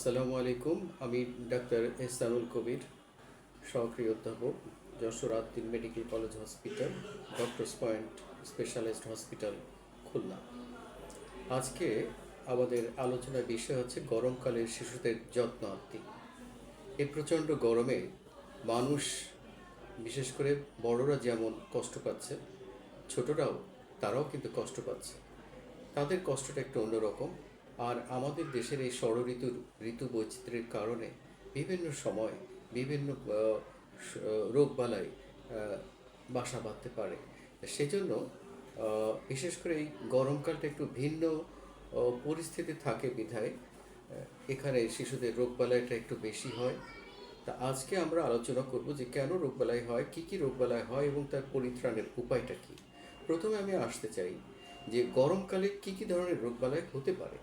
আসসালামু আলাইকুম। আমি ডাক্তার এহসানুল কবির, সহকারী অধ্যাপক, Jessore Ad-din medical college hospital, doctors point specialist hospital, Khulna. আজকে আমাদের আলোচনার বিষয় হচ্ছে গরমকালের শিশুদের যত্নার্থী। এই প্রচণ্ড গরমে মানুষ, বিশেষ করে বড়রা যেমন কষ্ট পাচ্ছে, ছোটরাও তারাও কিন্তু কষ্ট পাচ্ছে। তাদের কষ্টটা একটু অন্যরকম। আর আমাদের দেশের এই ঋতু বৈচিত্র্যের কারণে বিভিন্ন সময় বিভিন্ন রোগবালাই বাসা বাঁধতে পারে। সেজন্য বিশেষ করে এই গরমকালটা একটু ভিন্ন পরিস্থিতি থাকে বিধায় এখানে শিশুদের রোগবালাইটা একটু বেশি হয়। তা আজকে আমরা আলোচনা করব যে কেন রোগবালাই হয়, কী কী রোগবালাই হয় এবং তার পরিত্রাণের উপায়টা কী। প্রথমে আমি আসতে চাই যে গরমকালে কী কী ধরনের রোগবালাই হতে পারে।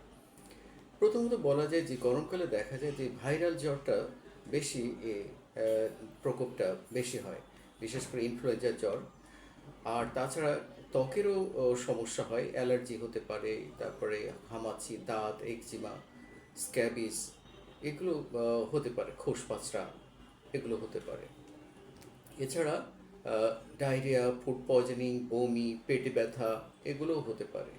প্রথমত বলা যায় যে গরমকালে দেখা যায় যে ভাইরাল জ্বরটা বেশি, প্রকোপটা বেশি হয়, বিশেষ করে ইনফ্লুয়েঞ্জার জ্বর। আর তাছাড়া ত্বকেরও সমস্যা হয়, অ্যালার্জি হতে পারে, তারপরে হামাচি, দাঁত, একজিমা, স্ক্যাবিস, এগুলো হতে পারে, খোসপাঁচড়া, এগুলো হতে পারে। এছাড়া ডায়রিয়া, ফুড পয়জনিং, বমি, পেটে ব্যথা, এগুলোও হতে পারে।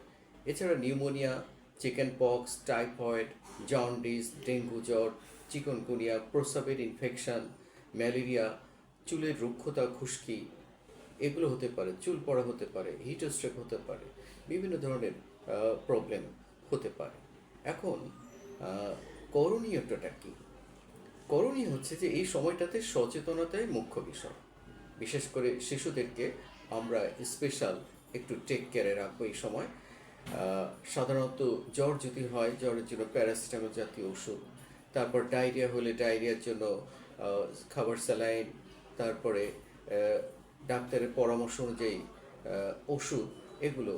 এছাড়া pneumonia, chicken pox, typhoid, jaundice, dengue জ্বর, চিকনগুনিয়া, প্রস্রাবের ইনফেকশন, ম্যালেরিয়া, চুলের রুক্ষতা, খুশকি, এগুলো হতে পারে। চুল পড়া হতে পারে, হিটস্ট্রোক হতে পারে, বিভিন্ন ধরনের প্রবলেম হতে পারে। এখন করণীয়টা কী? করণীয় হচ্ছে যে এই সময়টাতে সচেতনতাই মুখ্য বিষয়। বিশেষ করে শিশুদেরকে আমরা স্পেশাল একটু টেক কেয়ারে রাখবো এই সময়। সাধারণত জ্বর যদি হয়, জ্বরের জন্য প্যারাসিটামল জাতীয় ওষুধ, তারপর ডায়রিয়া হলে ডায়রিয়ার জন্য খাবার স্যালাইন, তারপরে ডাক্তারের পরামর্শ অনুযায়ী ওষুধ, এগুলো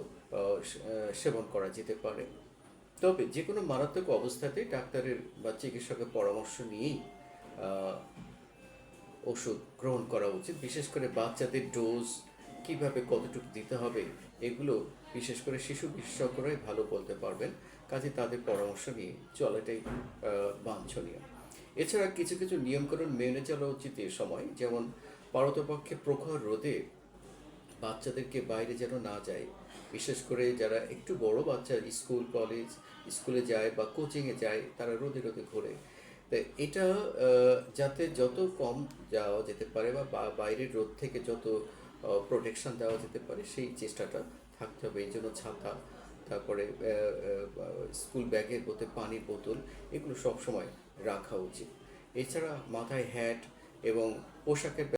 সেবন করা যেতে পারে। তবে যে কোনো মারাত্মক অবস্থাতে ডাক্তারের বা চিকিৎসকের পরামর্শ নিয়েই ওষুধ গ্রহণ করা উচিত। বিশেষ করে বাচ্চাদের ডোজ কীভাবে কতটুকু দিতে হবে, এগুলো বিশেষ করে শিশু বিশেষজ্ঞরাই ভালো বলতে পারবেন। কাজে তাদের পরামর্শ নিয়ে চলাটাই বাঞ্ছনীয়। এছাড়া কিছু কিছু নিয়মকানুন মেনে চলা উচিত এ সময়, যেমন পারতপক্ষে প্রখর রোদে বাচ্চাদেরকে বাইরে যেন না যায়। বিশেষ করে যারা একটু বড় বাচ্চা, স্কুল কলেজ স্কুলে যায় বা কোচিংয়ে যায়, তারা রোদে রোদে ঘোরে। তো এটা যাতে যত কম যাওয়া যেতে পারে বা বাইরের রোদ থেকে যত প্রোটেকশন দেওয়া যেতে পারে, সেই চেষ্টাটা থাকতে হবে। এই জন্য ছাতা, তারপরে স্কুল ব্যাগের মধ্যে পানির বোতল, এগুলো সবসময় রাখা উচিত। এছাড়া মাথায় হ্যাট এবং পোশাকের